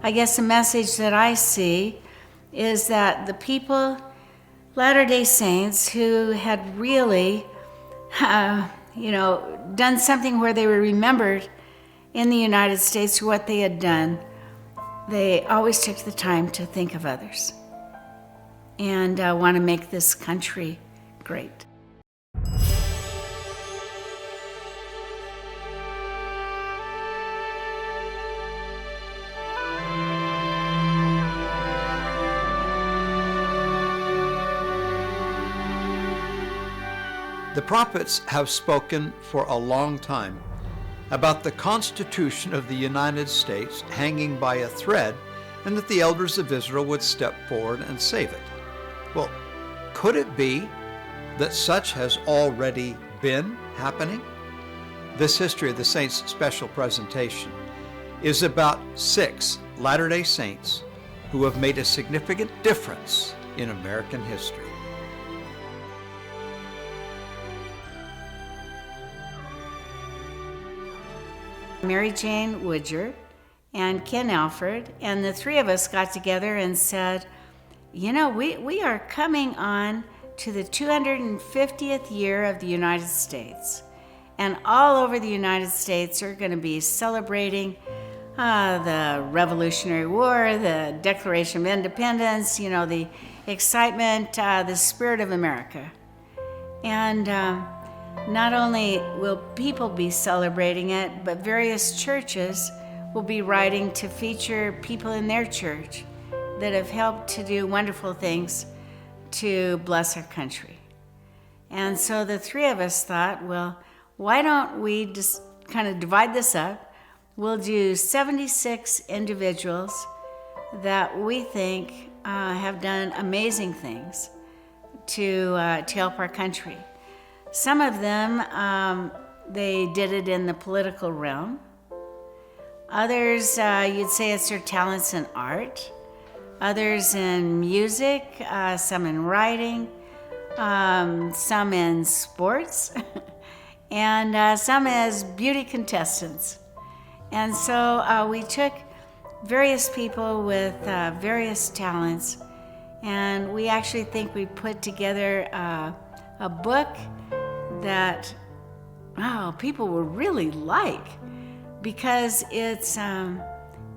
I guess the message that I see is that the people, Latter-day Saints, who had really, done something where they were remembered in the United States for what they had done, they always took the time to think of others and want to make this country great. The prophets have spoken for a long time about the Constitution of the United States hanging by a thread, and that the elders of Israel would step forward and save it. Well, could it be that such has already been happening? This History of the Saints special presentation is about 6 Latter-day Saints who have made a significant difference in American history. Mary Jane Woodger and Ken Alford, and the 3 of us got together and said, we are coming on to the 250th year of the United States. And all over the United States are going to be celebrating the Revolutionary War, the Declaration of Independence, the excitement, the spirit of America. And not only will people be celebrating it, but various churches will be writing to feature people in their church that have helped to do wonderful things to bless our country. And so the 3 of us thought, well, why don't we just kind of divide this up? We'll do 76 individuals that we think have done amazing things to help our country. Some of them, they did it in the political realm. Others, you'd say it's their talents in art. Others in music, some in writing, some in sports, and some as beauty contestants. And so we took various people with various talents, and we actually think we put together a book that people will really like, because it's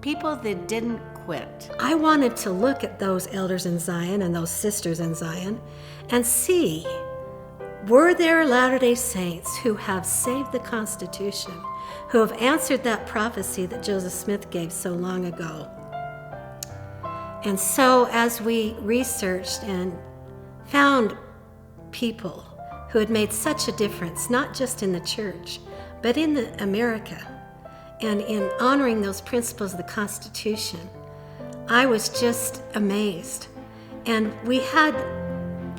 people that didn't quit. I wanted to look at those elders in Zion and those sisters in Zion and see, were there Latter-day Saints who have saved the Constitution, who have answered that prophecy that Joseph Smith gave so long ago? And so as we researched and found people who had made such a difference, not just in the church, but in America, and in honoring those principles of the Constitution, I was just amazed. And we had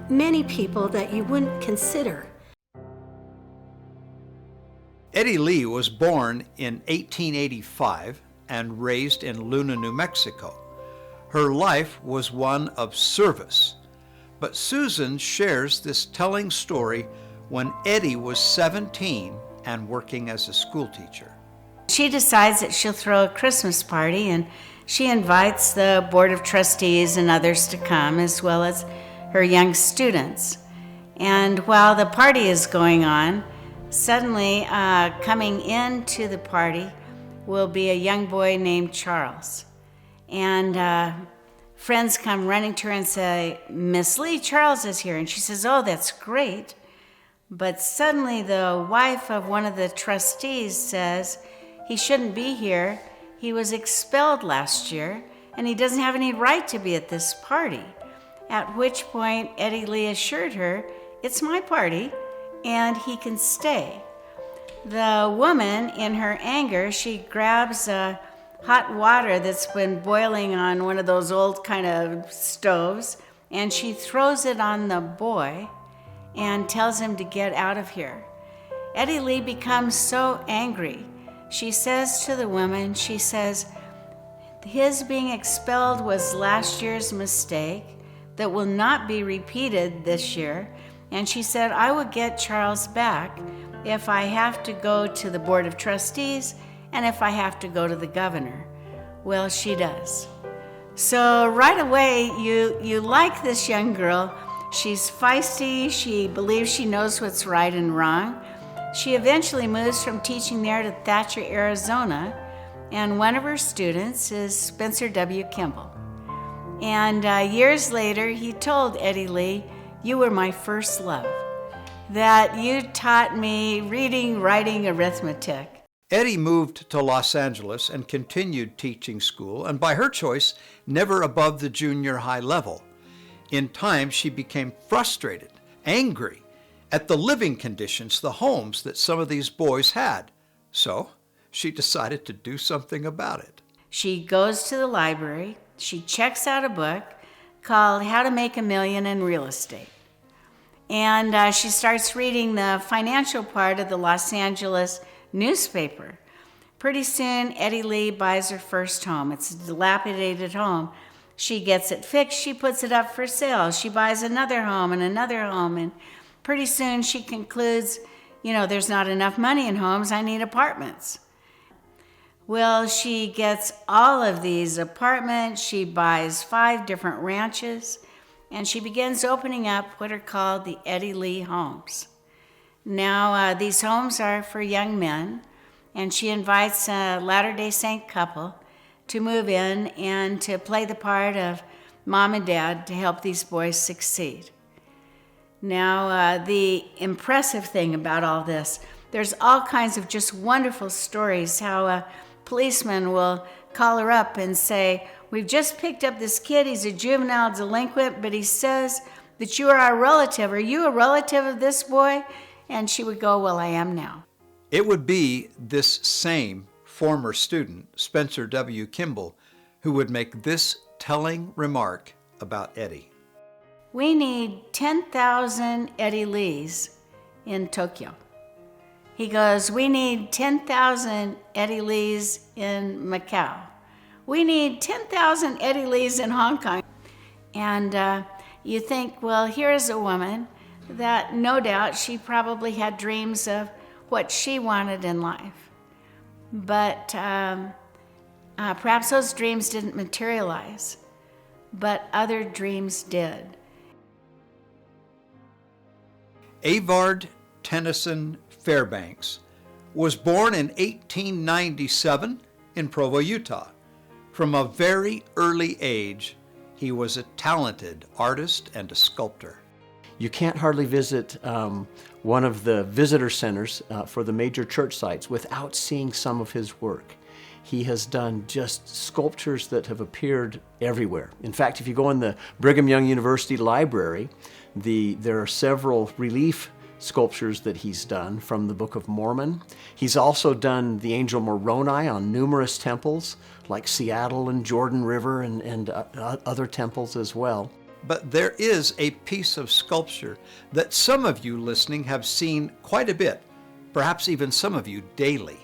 many people that you wouldn't consider. Eddie Lee was born in 1885 and raised in Luna, New Mexico. Her life was one of service. But Susan shares this telling story when Eddie was 17 and working as a school teacher. She decides that she'll throw a Christmas party, and she invites the Board of Trustees and others to come, as well as her young students. And while the party is going on, suddenly coming into the party will be a young boy named Charles. And friends come running to her and say, "Miss Lee, Charles is here." And she says, "Oh, that's great." But suddenly the wife of one of the trustees says, "He shouldn't be here. He was expelled last year, and he doesn't have any right to be at this party." At which point Eddie Lee assured her, "It's my party, and he can stay." The woman, in her anger, she grabs hot water that's been boiling on one of those old kind of stoves, and she throws it on the boy and tells him to get out of here. Eddie Lee becomes so angry. She says to the woman, she says, his being expelled was last year's mistake that will not be repeated this year. And she said, "I will get Charles back if I have to go to the Board of Trustees and if I have to go to the governor." Well, she does. So right away, you like this young girl. She's feisty. She believes she knows what's right and wrong. She eventually moves from teaching there to Thatcher, Arizona, and one of her students is Spencer W. Kimball. And years later, he told Eddie Lee, "You were my first love, that you taught me reading, writing, arithmetic." Eddie moved to Los Angeles and continued teaching school, and by her choice, never above the junior high level. In time, she became frustrated, angry at the living conditions, the homes that some of these boys had. So she decided to do something about it. She goes to the library. She checks out a book called How to Make a Million in Real Estate. And she starts reading the financial part of the Los Angeles newspaper. Pretty soon, Eddie Lee buys her first home. It's a dilapidated home. She gets it fixed. She puts it up for sale. She buys another home. And pretty soon she concludes, there's not enough money in homes. I need apartments. Well, she gets all of these apartments. She buys 5 different ranches, and she begins opening up what are called the Eddie Lee homes. Now, these homes are for young men, and she invites a Latter-day Saint couple to move in and to play the part of mom and dad to help these boys succeed. Now, the impressive thing about all this, there's all kinds of just wonderful stories how a policeman will call her up and say, "We've just picked up this kid. He's a juvenile delinquent, but he says that you are our relative. Are you a relative of this boy?" And she would go, "Well, I am now." It would be this same former student, Spencer W. Kimball, who would make this telling remark about Eddie. "We need 10,000 Eddie Lees in Tokyo." He goes, "We need 10,000 Eddie Lees in Macau. We need 10,000 Eddie Lees in Hong Kong." And you think, well, here's a woman that no doubt she probably had dreams of what she wanted in life. But perhaps those dreams didn't materialize, but other dreams did. Avard Tennyson Fairbanks was born in 1897 in Provo, Utah. From a very early age, he was a talented artist and a sculptor. You can't hardly visit one of the visitor centers for the major church sites without seeing some of his work. He has done just sculptures that have appeared everywhere. In fact, if you go in the Brigham Young University Library, there are several relief sculptures that he's done from the Book of Mormon. He's also done the angel Moroni on numerous temples like Seattle and Jordan River and other temples as well. But there is a piece of sculpture that some of you listening have seen quite a bit, perhaps even some of you daily.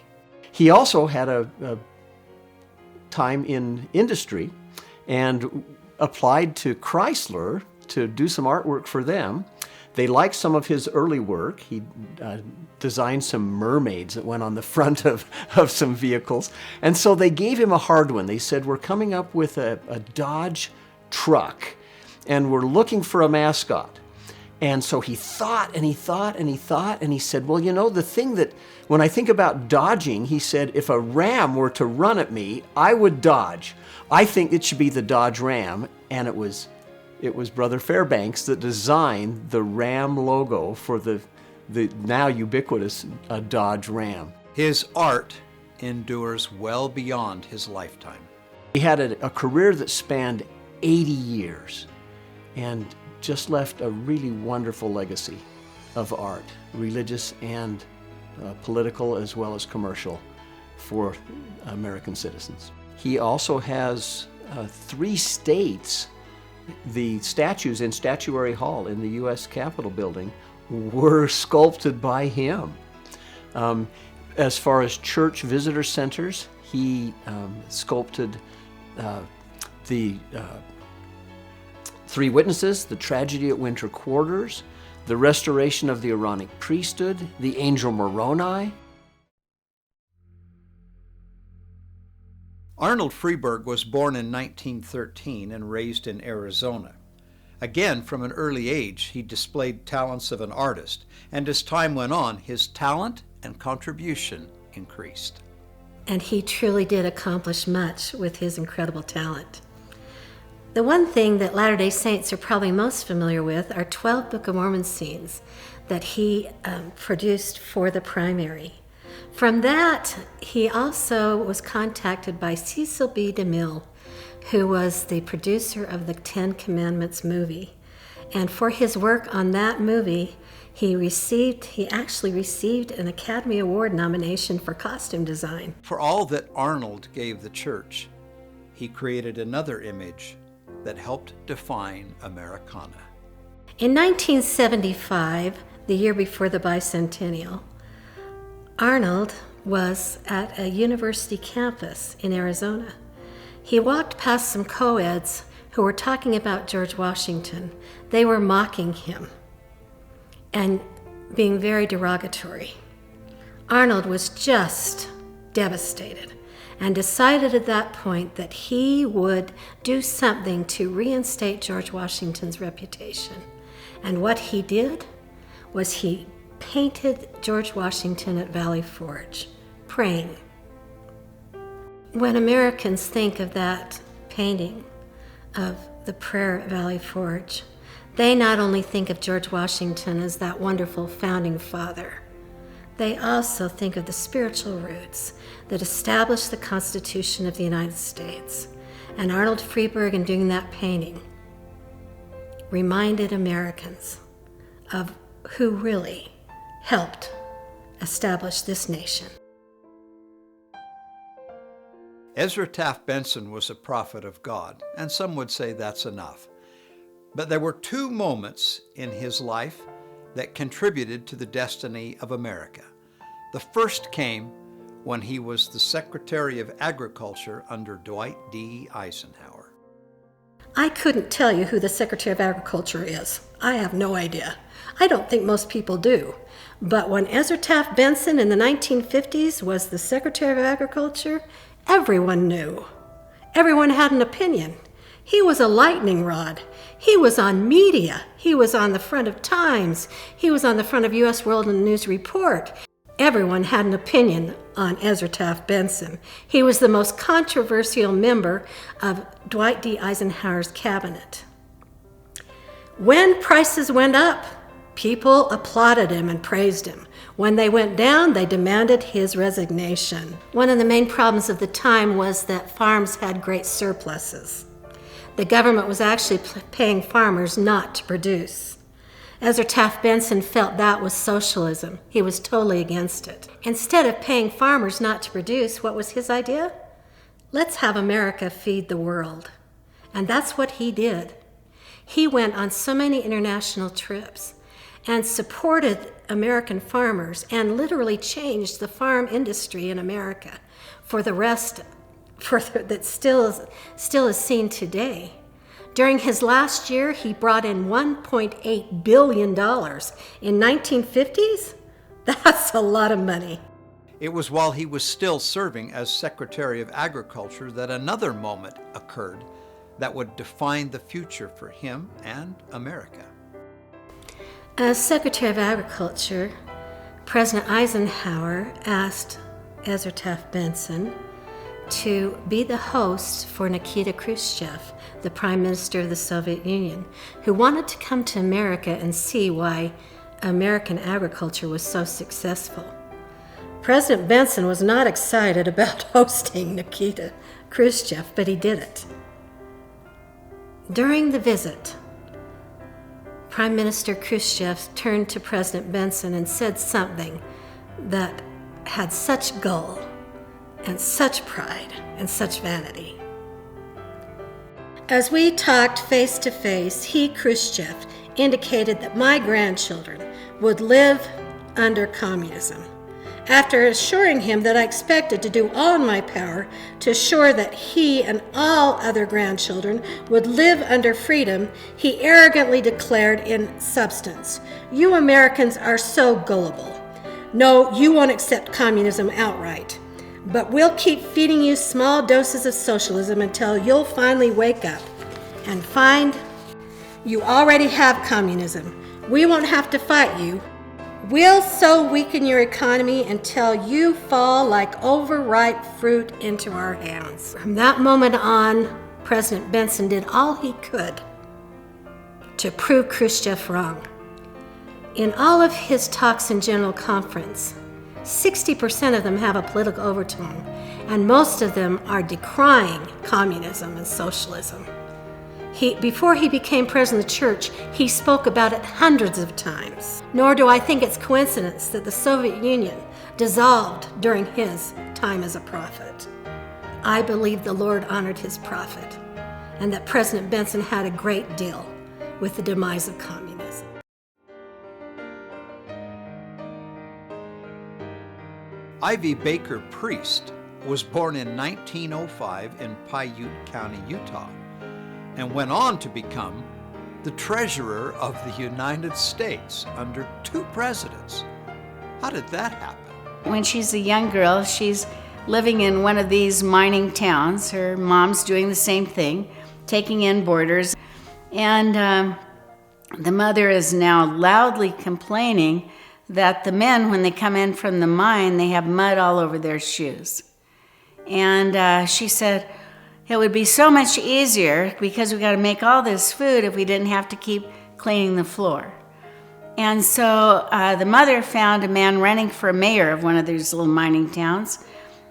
He also had a time in industry and applied to Chrysler to do some artwork for them. They liked some of his early work. He designed some mermaids that went on the front of some vehicles. And so they gave him a hard one. They said, "We're coming up with a Dodge truck, and we're looking for a mascot." And so he thought, and he thought, and he thought, and he said, "Well, the thing that, when I think about dodging," he said, "if a ram were to run at me, I would dodge. I think it should be the Dodge Ram." And it was Brother Fairbanks that designed the Ram logo for the now ubiquitous Dodge Ram. His art endures well beyond his lifetime. He had a career that spanned 80 years and just left a really wonderful legacy of art, religious and political as well as commercial, for American citizens. He also has 3 states. The statues in Statuary Hall in the U.S. Capitol building were sculpted by him. As far as church visitor centers, he sculpted the 3 Witnesses, the Tragedy at Winter Quarters, the Restoration of the Aaronic Priesthood, the Angel Moroni. Arnold Freeburg was born in 1913 and raised in Arizona. Again, from an early age, he displayed talents of an artist, and as time went on, his talent and contribution increased. And he truly did accomplish much with his incredible talent. The one thing that Latter-day Saints are probably most familiar with are 12 Book of Mormon scenes that he produced for the primary. From that, he also was contacted by Cecil B. DeMille, who was the producer of the Ten Commandments movie. And for his work on that movie, he actually received an Academy Award nomination for costume design. For all that Arnold gave the church, he created another image that helped define Americana. In 1975, the year before the bicentennial, Arnold was at a university campus in Arizona. He walked past some co-eds who were talking about George Washington. They were mocking him and being very derogatory. Arnold was just devastated and decided at that point that he would do something to reinstate George Washington's reputation. And what he did was he painted George Washington at Valley Forge, praying. When Americans think of that painting of the prayer at Valley Forge, they not only think of George Washington as that wonderful founding father, they also think of the spiritual roots that established the Constitution of the United States. And Arnold Freeburg, in doing that painting, reminded Americans of who really helped establish this nation. Ezra Taft Benson was a prophet of God, and some would say that's enough. But there were two moments in his life that contributed to the destiny of America. The first came when he was the Secretary of Agriculture under Dwight D. Eisenhower. I couldn't tell you who the Secretary of Agriculture is. I have no idea. I don't think most people do. But when Ezra Taft Benson in the 1950s was the Secretary of Agriculture, everyone knew. Everyone had an opinion. He was a lightning rod. He was on media. He was on the front of Times. He was on the front of U.S. World News Report. Everyone had an opinion on Ezra Taft Benson. He was the most controversial member of Dwight D. Eisenhower's cabinet. When prices went up, people applauded him and praised him. When they went down, they demanded his resignation. One of the main problems of the time was that farms had great surpluses. The government was actually paying farmers not to produce. Ezra Taft Benson felt that was socialism. He was totally against it. Instead of paying farmers not to produce, what was his idea? Let's have America feed the world. And that's what he did. He went on so many international trips and supported American farmers and literally changed the farm industry in America for the rest that still is seen today. During his last year, he brought in $1.8 billion. In 1950s, that's a lot of money. It was while he was still serving as Secretary of Agriculture that another moment occurred that would define the future for him and America. As Secretary of Agriculture, President Eisenhower asked Ezra Taft Benson to be the host for Nikita Khrushchev, the Prime Minister of the Soviet Union, who wanted to come to America and see why American agriculture was so successful. President Benson was not excited about hosting Nikita Khrushchev, but he did it. During the visit, Prime Minister Khrushchev turned to President Benson and said something that had such gall and such pride and such vanity. As we talked face to face, he, Khrushchev, indicated that my grandchildren would live under communism. After assuring him that I expected to do all in my power to assure that he and all other grandchildren would live under freedom, he arrogantly declared in substance, "You Americans are so gullible. No, you won't accept communism outright. But we'll keep feeding you small doses of socialism until you'll finally wake up and find you already have communism. We won't have to fight you. We'll so weaken your economy until you fall like overripe fruit into our hands. From that moment on, President Benson did all he could to prove Khrushchev wrong. In all of his talks in General Conference, 60% of them have a political overtone, and most of them are decrying communism and socialism. Before he became president of the church, he spoke about it hundreds of times. Nor do I think it's coincidence that the Soviet Union dissolved during his time as a prophet. I believe the Lord honored his prophet, and that President Benson had a great deal with the demise of communism. Ivy Baker Priest was born in 1905 in Paiute County, Utah, and went on to become the Treasurer of the United States under 2 presidents. How did that happen? When she's a young girl, she's living in one of these mining towns. Her mom's doing the same thing, taking in boarders. And the mother is now loudly complaining that the men, when they come in from the mine, they have mud all over their shoes. And she said, it would be so much easier because we got to make all this food if we didn't have to keep cleaning the floor. And so the mother found a man running for mayor of one of these little mining towns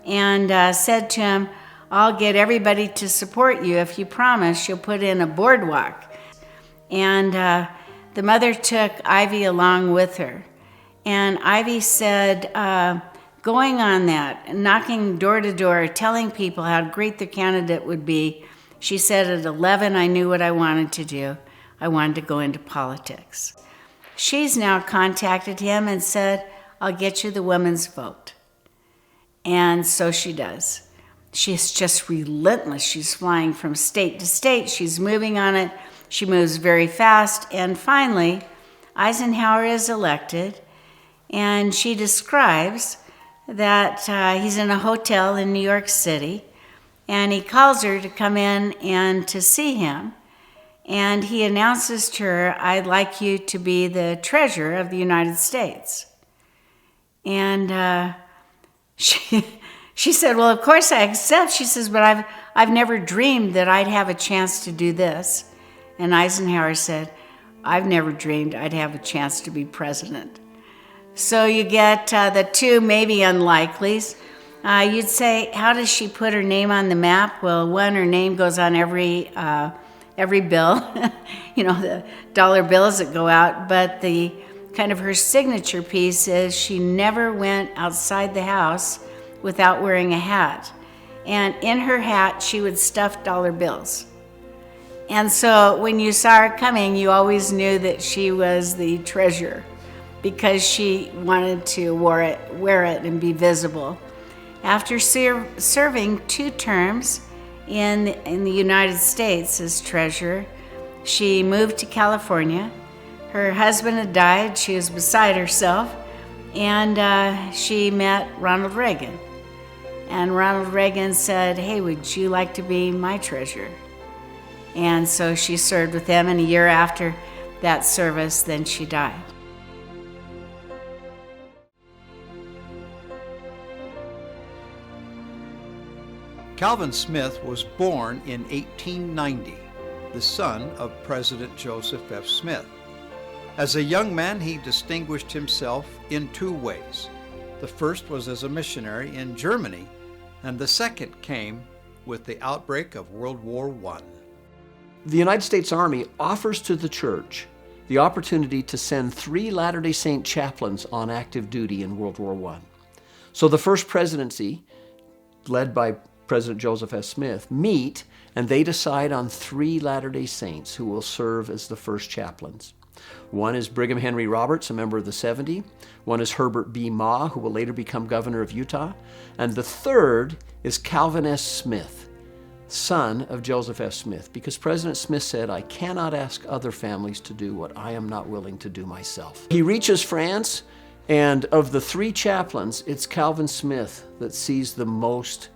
and said to him, I'll get everybody to support you if you promise you'll put in a boardwalk. And the mother took Ivy along with her. And Ivy said, going on that, knocking door to door, telling people how great their candidate would be, she said at 11, I knew what I wanted to do. I wanted to go into politics. She's now contacted him and said, I'll get you the women's vote. And so she does. She's just relentless. She's flying from state to state. She's moving on it. She moves very fast. And finally, Eisenhower is elected. And she describes that he's in a hotel in New York City, and he calls her to come in and to see him. And he announces to her, I'd like you to be the treasurer of the United States. And she said, well, of course I accept. She says, but I've never dreamed that I'd have a chance to do this. And Eisenhower said, I've never dreamed I'd have a chance to be president. So you get the 2 maybe unlikelies. You'd say, how does she put her name on the map? Well, 1, her name goes on every bill, the dollar bills that go out. But the kind of her signature piece is she never went outside the house without wearing a hat. And in her hat, she would stuff dollar bills. And so when you saw her coming, you always knew that she was the treasurer, because she wanted to wear it and be visible. After serving 2 terms in the United States as treasurer, she moved to California. Her husband had died. She was beside herself. And she met Ronald Reagan. And Ronald Reagan said, hey, would you like to be my treasurer? And so she served with them. And a year after that service, then she died. Calvin Smith was born in 1890, the son of President Joseph F. Smith. As a young man, he distinguished himself in 2 ways. The first was as a missionary in Germany, and the second came with the outbreak of World War I. The United States Army offers to the church the opportunity to send 3 Latter-day Saint chaplains on active duty in World War I. So the first presidency, led by President Joseph S. Smith, meet and they decide on 3 Latter-day Saints who will serve as the first chaplains. One is Brigham Henry Roberts, a member of the 70. One is Herbert B. Ma, who will later become governor of Utah. And the third is Calvin S. Smith, son of Joseph F. Smith, because President Smith said, I cannot ask other families to do what I am not willing to do myself. He reaches France, And of the 3 chaplains, it's Calvin Smith that sees the most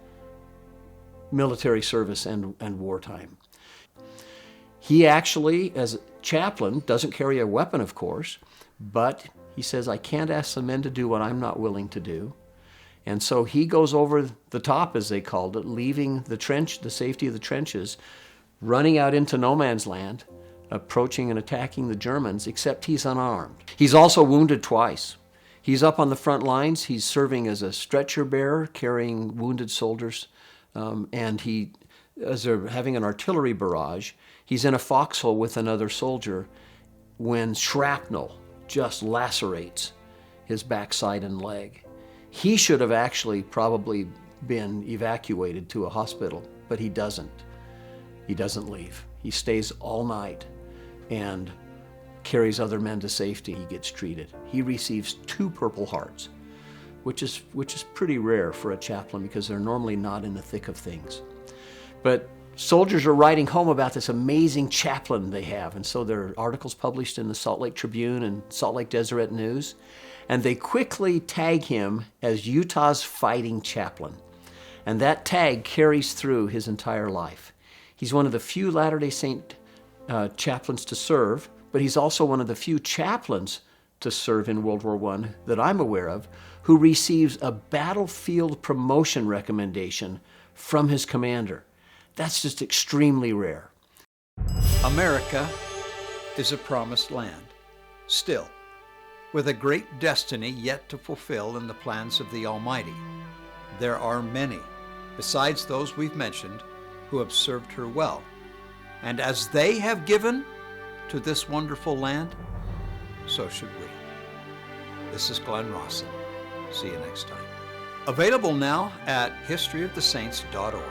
military service and wartime. He actually, as a chaplain, doesn't carry a weapon, of course, but he says, I can't ask the men to do what I'm not willing to do. And so he goes over the top, as they called it, leaving the trench, the safety of the trenches, running out into no man's land, approaching and attacking the Germans, except he's unarmed. He's also wounded twice. He's up on the front lines. He's serving as a stretcher bearer, carrying wounded soldiers, and as they're having an artillery barrage, he's in a foxhole with another soldier when shrapnel just lacerates his backside and leg. He should have actually probably been evacuated to a hospital, but he doesn't. He doesn't leave. He stays all night and carries other men to safety. He gets treated. He receives 2 Purple Hearts, which is pretty rare for a chaplain because they're normally not in the thick of things. But soldiers are writing home about this amazing chaplain they have, and so there are articles published in the Salt Lake Tribune and Salt Lake Deseret News, and they quickly tag him as Utah's fighting chaplain. And that tag carries through his entire life. He's one of the few Latter-day Saint chaplains to serve, but he's also one of the few chaplains to serve in World War I that I'm aware of who receives a battlefield promotion recommendation from his commander. That's just extremely rare. America is a promised land, still, with a great destiny yet to fulfill in the plans of the Almighty. There are many, besides those we've mentioned, who have served her well. And as they have given to this wonderful land, so should we. This is Glenn Rawson. See you next time. Available now at historyofthesaints.org.